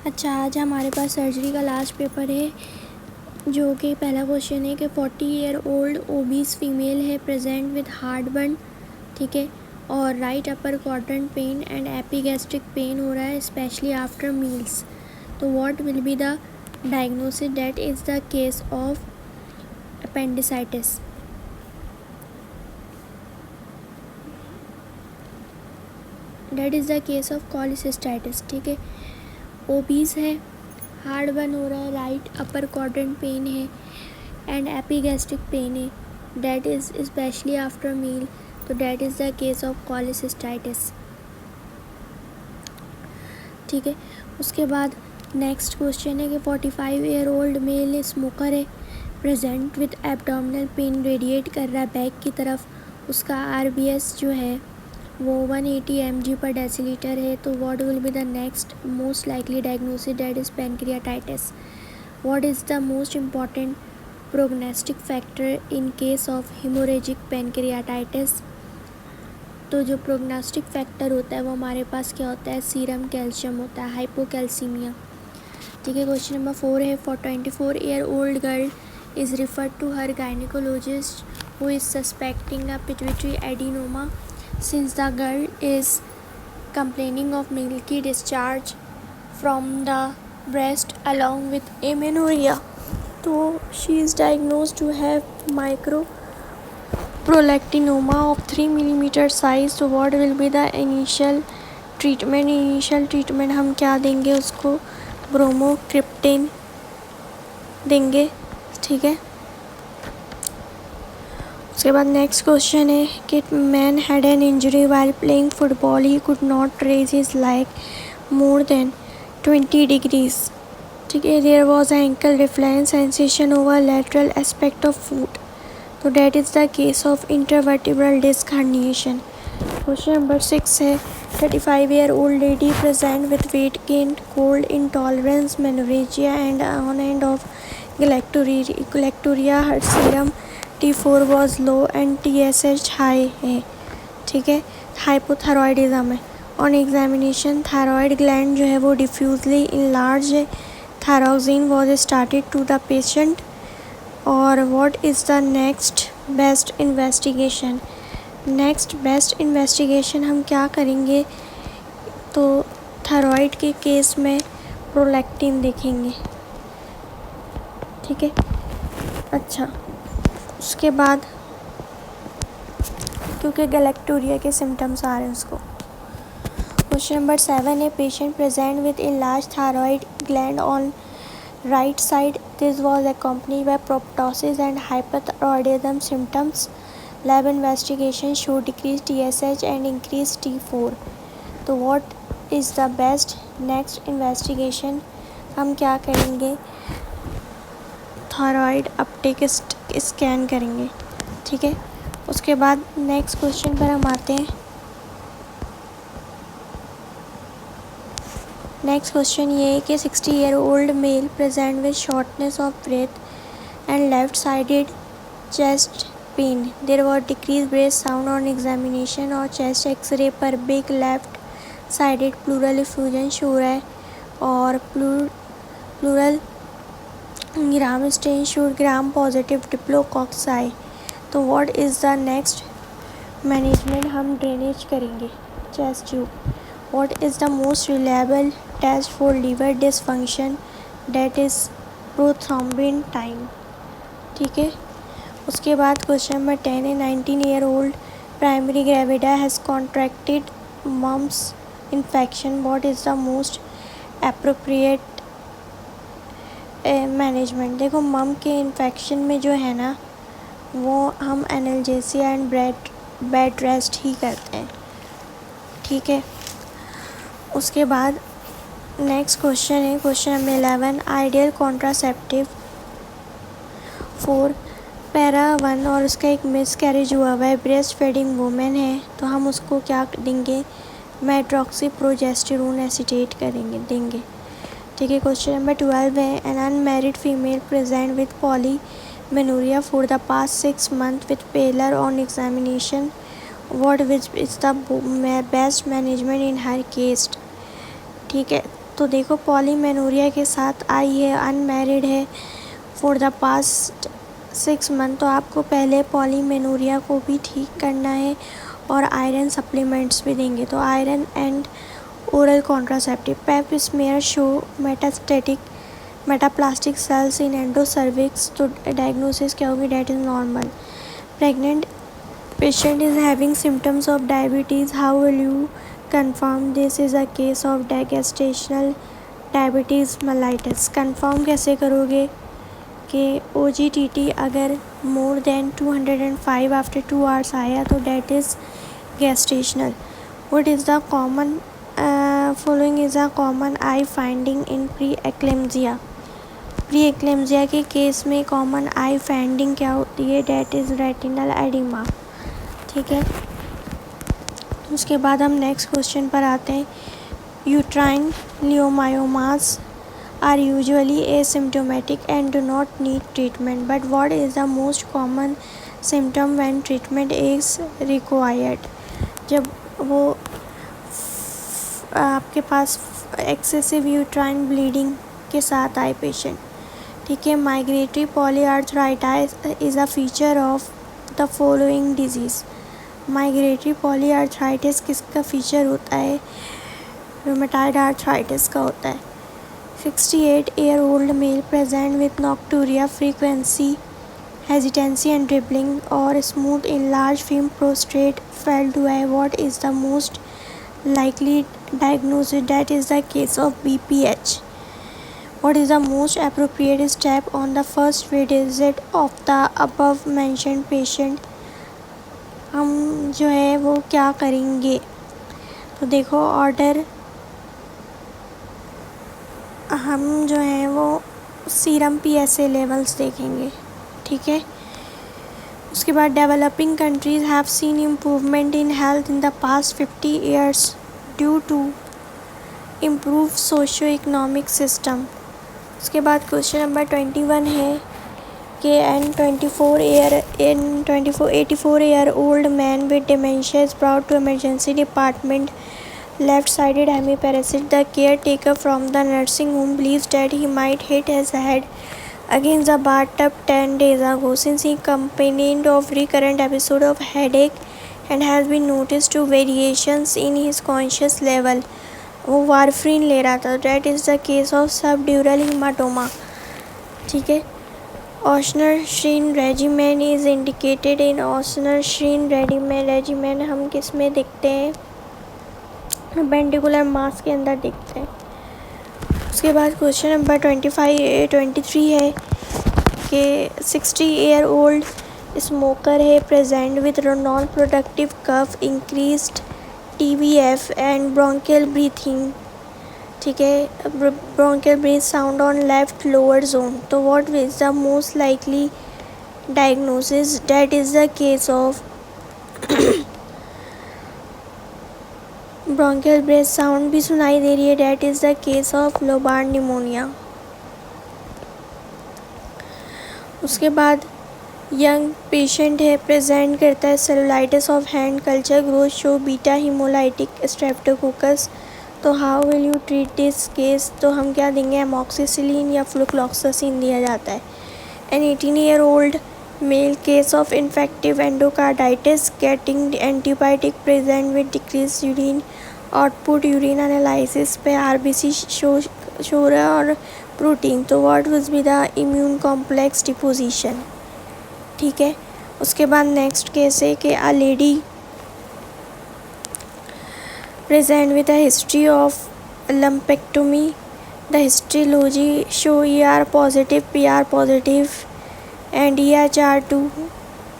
अच्छा, आज हमारे पास सर्जरी का लास्ट पेपर है, जो कि पहला क्वेश्चन है कि 40 ईयर ओल्ड ओबीस फीमेल है प्रेजेंट विद हार्टबर्न, ठीक है, और right upper quadrant pain and epigastric pain हो रहा है स्पेशली आफ्टर मील्स। तो what will be the diagnosis? That is the case of appendicitis. That is the case of cholecystitis, ठीक है। ओबीस है, हार्ड बर्न हो रहा है, राइट अपर क्वाड्रेंट पेन है एंड एपिगैस्ट्रिक पेन है, that is specially after meal, तो that is the case of cholecystitis, ठीक है। उसके बाद नेक्स्ट क्वेश्चन है कि 45 ईयर ओल्ड मेल स्मोकर है present with abdominal pain, radiate कर रहा है बैक की तरफ, उसका आरबीएस जो है वो 180 mg पर डेसीलीटर है। तो what will be the next most likely diagnosis? That is pancreatitis. What is the most important prognostic factor in case of haemorrhagic pancreatitis? तो जो प्रोग्नोस्टिक फैक्टर होता है वो हमारे पास क्या होता है? सीरम कैल्शियम होता है, हाइपोकैल्सीमिया, ठीक है। क्वेश्चन नंबर 4 है, for 24 year old girl is referred to her gynaecologist who is suspecting a pituitary adenoma since the girl is complaining of milky discharge from the breast along with amenorrhea. So she is diagnosed to have microprolactinoma of 3 mm size. So what will be the initial treatment? Initial treatment हम क्या देंगे उसको? ब्रोमोक्रिप्टेन देंगे, ठीक है। उसके बाद next question है कि man had an injury while playing football, he could not raise his leg more than 20 degrees, ठीक है। There was ankle reflex sensation over lateral aspect of foot, तो that is the case of intervertebral disc herniation. Question number 6 है, 35 year old lady present with weight gain, cold intolerance, menorrhagia and on and off galactorrhoea, her serum T4 was low and TSH high है, ठीक है। Hypothyroidism है। On examination thyroid gland जो है वो diffusely enlarge है, thyroxine was started to the patient. और what is the next best investigation? Next best investigation हम क्या करेंगे? तो थायरॉयड के केस में प्रोलैक्टिन देखेंगे, ठीक है। अच्छा, उसके बाद क्योंकि गैलेक्टोरिया के सिम्टम्स आ रहे हैं उसको। क्वेश्चन नंबर 7 है, patient present with enlarge thyroid gland on right side, this was accompanied by proptosis and hyperthyroidism symptoms. Lab investigation showed decreased TSH and increased T4. तो what is the best next investigation? हम क्या करेंगे? Thyroid Uptake scan करेंगे, ठीक है। उसके बाद next question पर हम आते हैं। नेक्स्ट क्वेश्चन ये है कि 60 year old male present with shortness of breath and left sided chest pain, there was decrease breath sound on examination, और चेस्ट एक्सरे पर big left sided pleural effusion show है, और pleural gram stain showed gram positive diplococci. तो what is the next management? हम drainage करेंगे chest tube. What is the most reliable test for liver dysfunction? That is prothrombin time, ठीक है। उसके बाद question number 10 है, 19 year old primary gravida has contracted mumps infection, what is the most appropriate management? देखो, मम के infection में जो है ना वो हम एनाल्जेसिया एंड बेड रेस्ट ही करते हैं, ठीक है। उसके बाद नेक्स्ट क्वेश्चन है, question number 11, ideal contraceptive for para 1 और उसका एक मिस कैरेज हुआ है, ब्रेस्ट फीडिंग वुमेन है, तो हम उसको क्या देंगे? मेट्रॉक्सी प्रोजेस्टेरोन एसीटेट देंगे, ठीक है। क्वेश्चन नंबर 12 है, an unmarried female present with polymenorrhoea for the past 6 months with pallor on examination, what is the best management in her case, ठीक है। तो देखो पॉलीमेनोरिया के साथ आई है, अनमैरिड है फॉर द पास्ट 6 मंथ, तो आपको पहले पॉलीमेनोरिया को भी ठीक करना है और आयरन सप्लीमेंट्स भी देंगे। तो iron and oral contraceptive. Pap smear show metastatic metaplastic cells in endocervix, तो डायग्नोसिस क्या होगी, that is normal. Pregnant patient is having symptoms of diabetes, how will you confirm this is a case of gestational diabetes mellitus. Confirm कैसे करोगे कि OGTT अगर more than 205 after 2 hours आया तो that is gestational. What is the common following is a common eye finding in pre eclampsia के केस में common eye finding क्या होती है, डेट इज़ रेटिनल एडिमा। ठीक है, उसके बाद हम नेक्स्ट क्वेश्चन पर आते हैं। Uterine leiomyomas are usually asymptomatic and do not need treatment, but what is the most common symptom when treatment is required? जब वो आपके पास एक्सेसिव यूट्राइन ब्लीडिंग के साथ आए पेशेंट, ठीक है। Migratory polyarthritis is a feature of the following disease. Migratory polyarthritis किसका feature होता है, रूमेटॉइड आर्थराइटिस का होता है। 68-year-old male present with nocturia, frequency, hesitancy and dribbling, or smooth enlarged film prostate failed to eye. What is the most likely diagnosis? That is the case of BPH. What is the most appropriate step on the first visit of the above mentioned patient? हम जो है वो क्या करेंगे, तो देखो order हम जो है वो सीरम PSA लेवल्स देखेंगे, ठीक है। उसके बाद developing countries have seen improvement in health in the past 50 years due to improve socio economic system. उसके बाद क्वेश्चन नंबर 21 है कि an 84-year-old man with dementia is brought to emergency department, left-sided hemiparesis. The caretaker from the nursing home believes that he might hit his head against the bathtub 10 days ago, since he complained of recurrent episode of headache and has been noticed to variations in his conscious level. वो वारफ्रीन ले रहा था। That is the case of subdural hematoma, ठीक है। Osner-Schrein regimen is indicated in Osner-Schrein regimen हम किस में देखते हैं, पेंडिकुलर मास के अंदर दिखते हैं। उसके बाद क्वेश्चन नंबर 23 है कि 60-year-old स्मोकर है, present with non productive cough, increased TBF and bronchial breathing, ठीक है, bronchial breath sound on left lower zone. तो what is the most likely diagnosis, that is the case of bronchial breath sound भी सुनाई दे रही है, that is the case of lobar pneumonia. उसके बाद यंग पेशेंट है, प्रेजेंट करता है cellulitis of hand, culture growth show beta haemolytic streptococcus. तो how will you treat this case, तो हम क्या देंगे, एमॉक्सिसिलिन या फ्लुक्लोक्सासिन दिया जाता है। An 18-year-old male case of infective endocarditis, getting antibiotic, present with decrease urine output, urine analysis पे RBC शो रहा और प्रोटीन। तो what will be the immune complex deposition, ठीक है। उसके बाद नेक्स्ट केस है कि a lady present with a history of lumpectomy, the histology show ER positive, PR positive and EHR2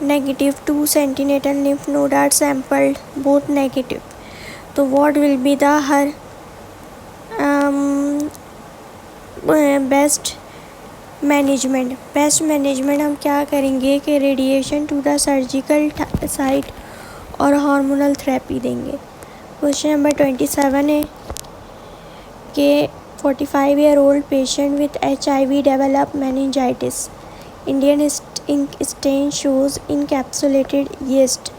negative, 2 sentinel lymph node are sampled, both negative. तो what will be the her best management हम क्या करेंगे कि radiation to the surgical site और hormonal therapy देंगे। Question number 27 है कि 45-year-old patient with HIV develop meningitis. Indian ink stain shows encapsulated yeast.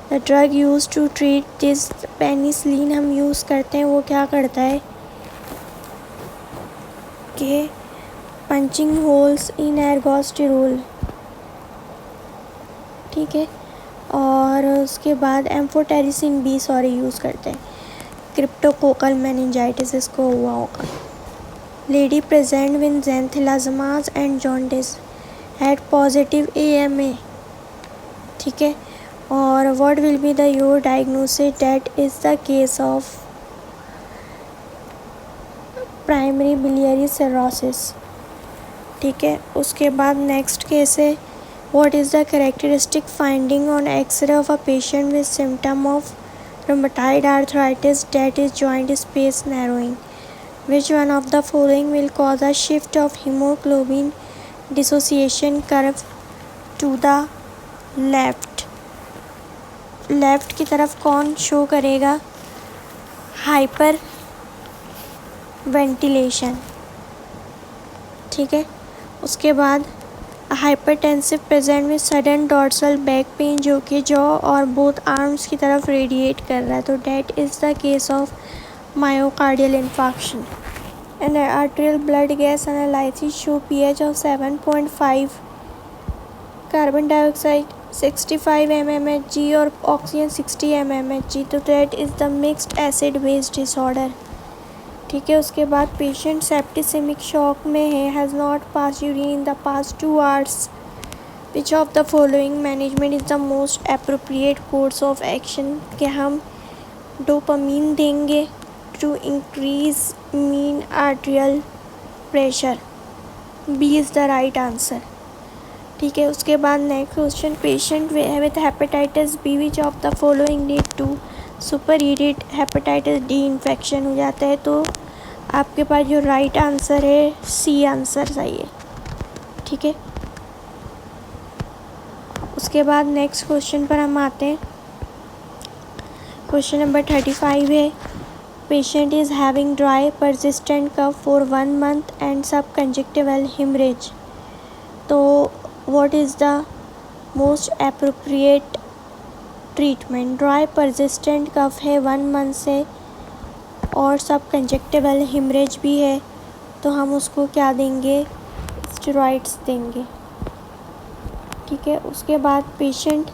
The drug used to treat this, penicillin हम use करते हैं, वो क्या करता है, के पंचिंग होल्स इन एर्गोस्टेरोल, ठीक है। और उसके बाद एम्फोटेरिसिन बी यूज़ करते हैं। क्रिप्टोकोकल मेनिंजाइटिस इसको हुआ होगा। Lady present with xanthelasmas and jaundice had positive AMA, ठीक है। और what will be the your diagnosis, that is the case of primary biliary cirrhosis, ठीक है। उसके बाद नेक्स्ट केस है what is the characteristic finding on X-ray of a patient with symptom of rheumatoid arthritis, that is joint space narrowing. Which one of the following will cause a shift of hemoglobin dissociation curve to the left? Left की तरफ कौन show करेगा? Hyper ventilation, ठीक है। उसके बाद hypertensive present में sudden dorsal back pain जो कि जॉ और बोथ आर्म्स की तरफ रेडिएट कर रहा है, तो that is the case of myocardial infarction. And arterial blood gas analysis show pH of 7.5, carbon dioxide 65 mmHg और ऑक्सीजन 60 mmHg, तो that is the mixed acid base disorder, ठीक है। उसके बाद पेशेंट सेप्टिसेमिक शॉक में है, has not pass urine in the past 2 hours. Which of the following management is the most appropriate course of action? कि हम dopamine देंगे to increase mean arterial pressure, B is the right answer, ठीक है। उसके बाद next question, patient with hepatitis B which of the following lead to super heated hepatitis D infection हो जाता है, तो आपके पास जो राइट आंसर है सी आंसर सही है, ठीक है। उसके बाद नेक्स्ट क्वेश्चन पर हम आते हैं। क्वेश्चन नंबर 35 है patient is having dry persistent cough for 1 month and sub conjunctival haemorrhage, तो what is the most appropriate treatment? Dry persistent cough है 1 month से और सब कंजक्टिवल हिमरेज भी है, तो हम उसको क्या देंगे? स्टेरॉइड्स देंगे, ठीक है। उसके बाद patient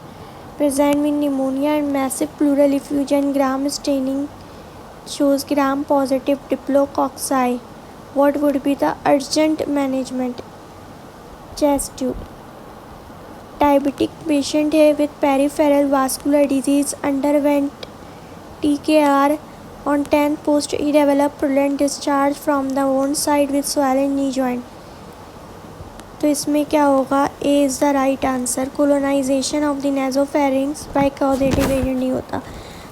present with pneumonia and massive pleural effusion, gram staining shows gram positive diplococci, what would be the urgent management? Chest tube. Diabetic patient है with peripheral vascular disease, underwent TKR on 10th post, he developed purulent discharge from the wound side with swollen knee joint, तो इसमें क्या होगा? A is the right answer. colonization of the nasopharynx by causative agent नहीं होता।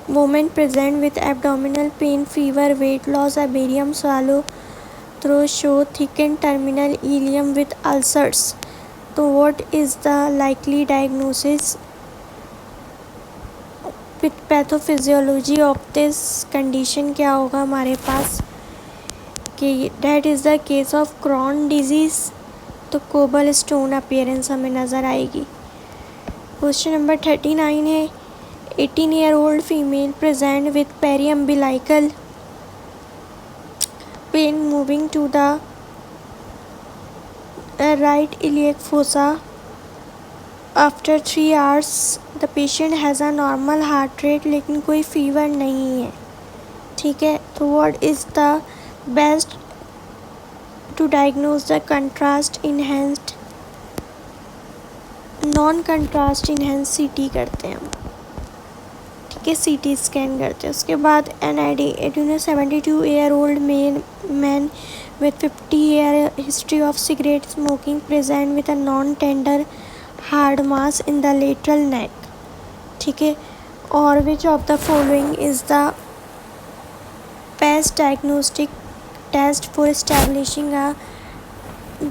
women present with abdominal pain, fever, weight loss, a barium swallow through show thickened terminal ileum with ulcers, तो what is the likely diagnosis with pathophysiology of this condition? क्या होगा हमारे पास कि that is the case of Crohn disease, तो cobblestone appearance हमें नज़र आएगी। क्वेश्चन नंबर 39 है 18-year-old female present with periumbilical pain moving to the right iliac fossa after 3 hours, the patient has a normal heart rate लेकिन कोई fever नहीं है, ठीक है। तो what is the best to diagnose the contrast enhanced? Non contrast enhance CT करते हैं हम, ठीक है, CT स्कैन करते हैं। उसके बाद NID 72-year-old man with 50-year history of cigarette smoking present with a non-tender hard mass in the lateral neck, ठीक है। और which of the following is the best diagnostic test for establishing a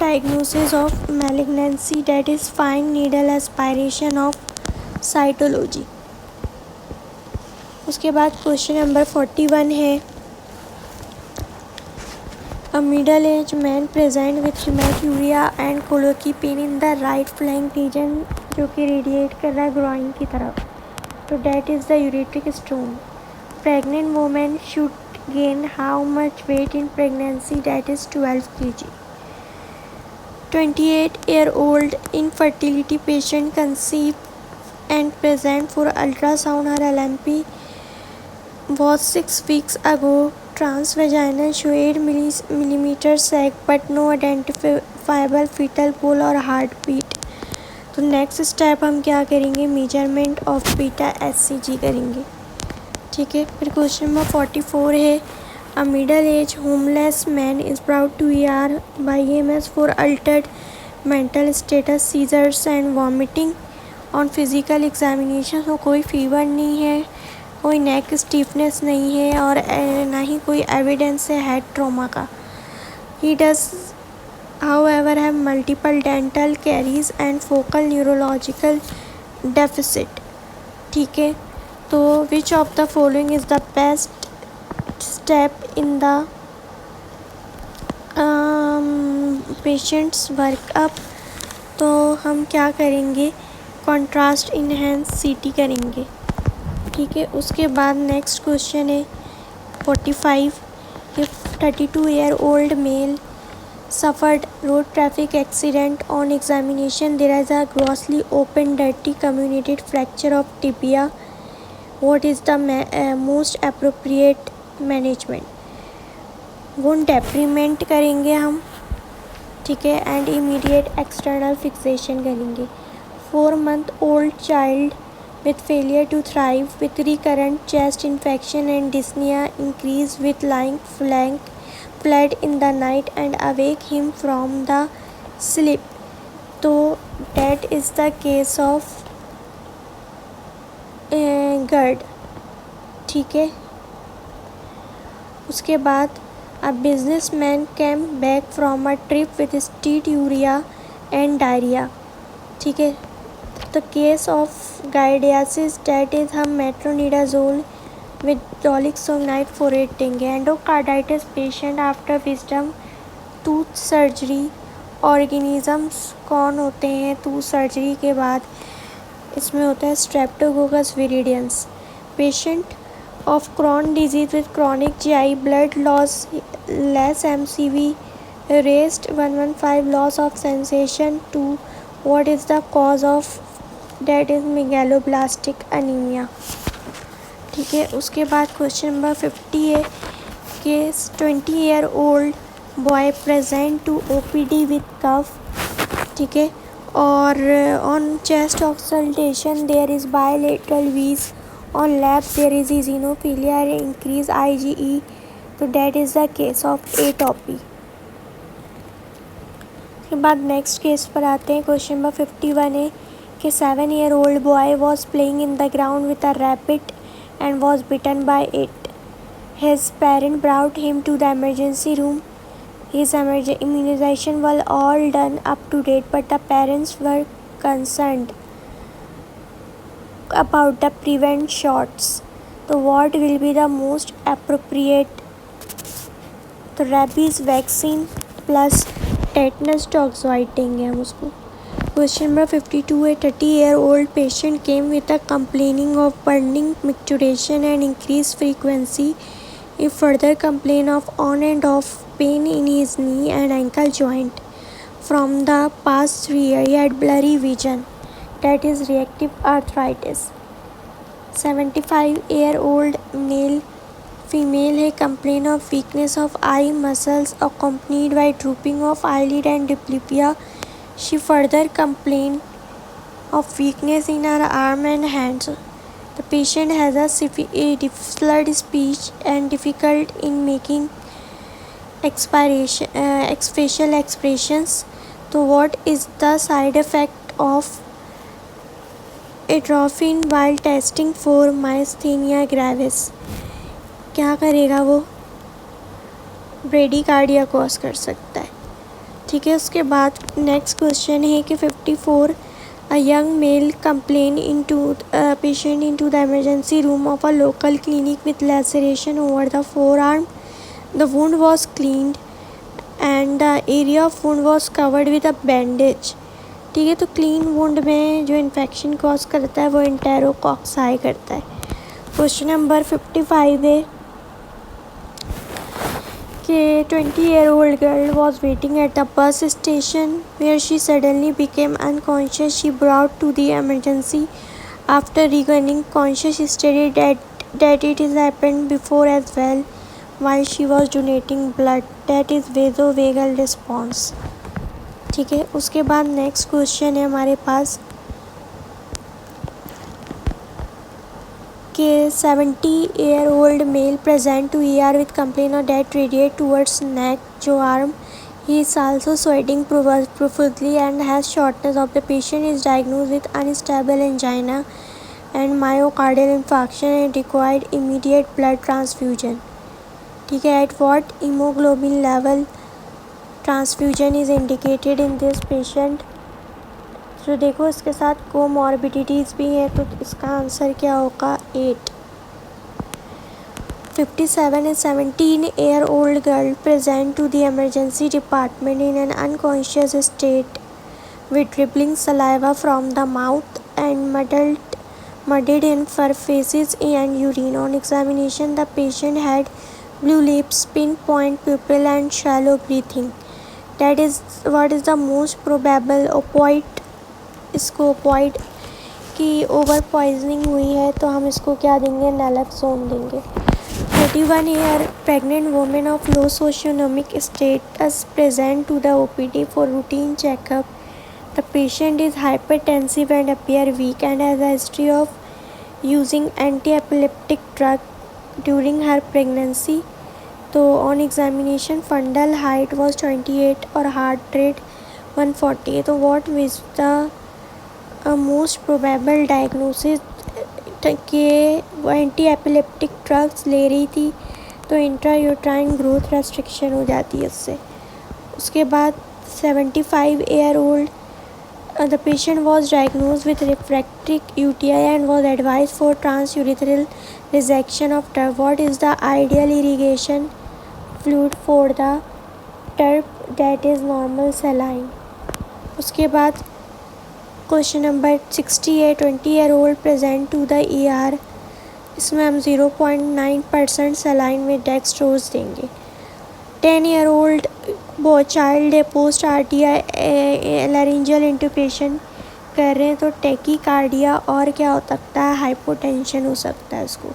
diagnosis of malignancy, that is fine needle aspiration of cytology। उसके बाद question number 41 है A middle-aged man present with hematuria and colicky pain in the right flank region, जो कि radiate कर रहा है groin की तरफ, तो that is the ureteric stone. Pregnant woman should gain how much weight in pregnancy? That is 12 kg. 28-year-old infertility patient conceived and present for ultrasound. Her LMP was 6 weeks ago. Transvaginal show 8 millimeter sac but no identifiable fetal pole और heartbeat. तो next step हम क्या करेंगे, measurement of beta SCG करेंगे, ठीक है। फिर question number 44 है, a middle age homeless man is brought to ER by EMS for altered mental status, seizures and vomiting on physical examination. तो कोई फीवर नहीं है, कोई नेक स्टीफनेस नहीं है और ना ही कोई एविडेंस है हेड ट्रॉमा का। He does however have multiple dental caries and focal neurological deficit, ठीक है। तो which of the following is the best step in the patient's workup? तो हम क्या करेंगे, कॉन्ट्रास्ट इनहेंस CT करेंगे, ठीक है। उसके बाद नेक्स्ट क्वेश्चन है 45, if 32-year-old male suffered road traffic accident, on examination there is a grossly open dirty comminuted fracture of tibia, what is the most appropriate management? wound debridement करेंगे हम, ठीक है, एंड इमीडिएट एक्सटर्नल फिक्सेशन करेंगे। 4-month-old child with failure to thrive with recurrent chest infection and dyspnea increase with lying flank fled in the night and awake him from the sleep. तो that is the case of GERD, ठीक है। उसके बाद a businessman came back from a trip with steatorrhea and diarrhea, ठीक है। The case of giardiasis, that is हम metronidazole with dolichosonide for 8 देंगे। Endocarditis patient after wisdom tooth surgery, organisms कौन होते हैं टूथ सर्जरी के बाद, इसमें होता है streptococcus viridans. Patient of Crohn disease with chronic GI blood loss, less MCV, rest 115, loss of sensation 2, what is the cause of, that is megaloblastic anaemia, ठीक है। उसके बाद क्वेश्चन नंबर 50 है कि 20-year-old boy present to OPD with cough, ठीक है, और on chest auscultation there is bilateral wheeze, on lab there is eosinophilia increase IgE, तो that is the case of atopy. उसके बाद नेक्स्ट केस पर आते हैं। क्वेश्चन नंबर 51 है कि 7-year-old boy was playing in the ground with a rabbit and was bitten by it. His parent brought him to the emergency room. His immunization was all done up to date, but the parents were concerned about the prevent shots. So what will be the most appropriate? The rabies vaccine plus tetanus toxoid देंगे हम उसको। Question number 52 है 30-year-old patient came with a complaining of burning, micturition and increased frequency. He further complained of on and off pain in his knee and ankle joint. From the past 3 years, he had blurry vision. That is reactive arthritis. 75-year-old male, female है complain of weakness of eye muscles accompanied by drooping of eyelid and diplopia. She further complained of weakness in her arm and hands. The patient has a slurred speech and difficult in making facial expressions. So what is the side effect of atropine while testing for myasthenia gravis? क्या करेगा वो, bradycardia cause कर सकता है, ठीक है। उसके बाद नेक्स्ट क्वेश्चन है कि 54 a young mail complain patient into the emergency room of a local clinic with laceration over the forearm, the wound was cleaned and the area of wound was covered with a bandage, ठीक है। तो clean wound में जो infection cause करता है वो एंटेरोकॉक्साई करता है। क्वेश्चन नंबर 55 है कि 20-year-old girl was waiting at the bus station where she suddenly became unconscious. She brought to the emergency. After regaining conscious, she stated that it has happened before as well while she was donating blood. That is vasovagal response. ठीक है, उसके बाद next question है हमारे पास कि 70-year-old male present to ER with complaint of that radiate towards neck, जो arm. He is also sweating profusely and has shortness of the patient is diagnosed with unstable angina and myocardial infarction and required immediate blood transfusion. ठीक है, at what hemoglobin level transfusion is indicated in this patient? तो देखो इसके साथ comorbidities भी हैं, तो इसका आंसर क्या होगा? 8. 57 is 17-year-old girl present to the emergency department in an unconscious state with dribbling saliva from the mouth and muddied in her faces and urine. On examination, the patient had blue lips, pinpoint pupil and shallow breathing. That is what is the most probable opioid? इसको opioid की over poisoning हुई है तो हम इसको क्या देंगे? नैलक्सोन देंगे. 31-year pregnant woman of low socioeconomic status present to the OPD for routine checkup. The patient is hypertensive and appear weak and has a history of using anti-epileptic drug during her pregnancy. तो on examination fundal height was 28 और heart rate 140. तो what was the most probable diagnosis कि वो anti epileptic drugs ले रही थी तो intrauterine growth restriction हो जाती है इससे. उसके बाद 75-year-old the patient was diagnosed with refractory UTI and was advised for transurethral resection of TURP. What is the ideal irrigation fluid for the TURP? That is normal saline. उसके बाद question number 60 है 20-year-old present to the ER. इसमें हम 0.9% saline में dextrose देंगे. 10-year-old child है post आर्टिया laryngeal इंटुबेशन कर रहे हैं तो टैकीकार्डिया और क्या हो सकता है? हाइपोटेंशन हो सकता है इसको.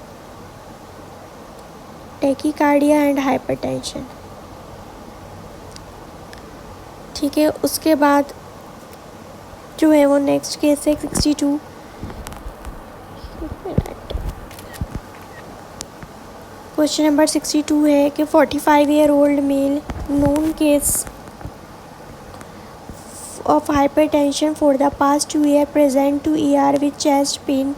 Tachycardia and hypertension. ठीक है, उसके बाद जो है वो नेक्स्ट केस है 62. क्वेश्चन नंबर 62 है कि 45-year-old male known case of hypertension for the past 2 years present to ER with chest pain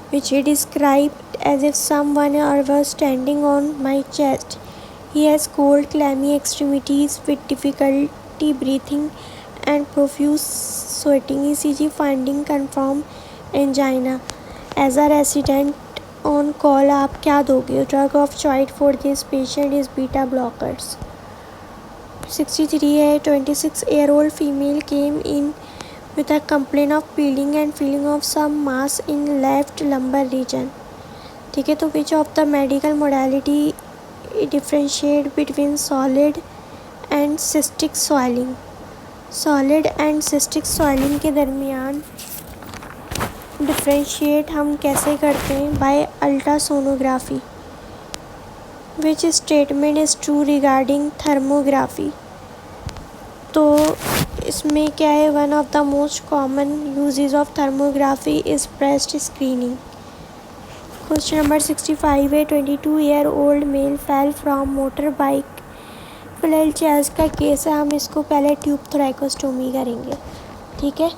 which he described as if someone was standing on my chest. He has cold clammy extremities with difficulty breathing and profuse sweating. ECG finding confirm angina. As a resident on call आप क्या दोगे? Drug of choice for this patient is beta blockers. 63 है 26-year-old female came in with a complaint of peeling and feeling of some mass in left lumbar region. ठीक है, तो which of the medical modality differentiate between solid and cystic swelling? Solid and cystic swelling के दरमियान differentiate हम कैसे करते हैं? By ultrasonography. Which statement is true regarding thermography? तो इसमें क्या है? One of the most common uses of thermography is breast screening. Question number 65 है 22-year-old male fell from motor bike. फिलहाल चेस्ट का केस है, हम इसको पहले ट्यूब थोरैकोस्टोमी करेंगे. ठीक है.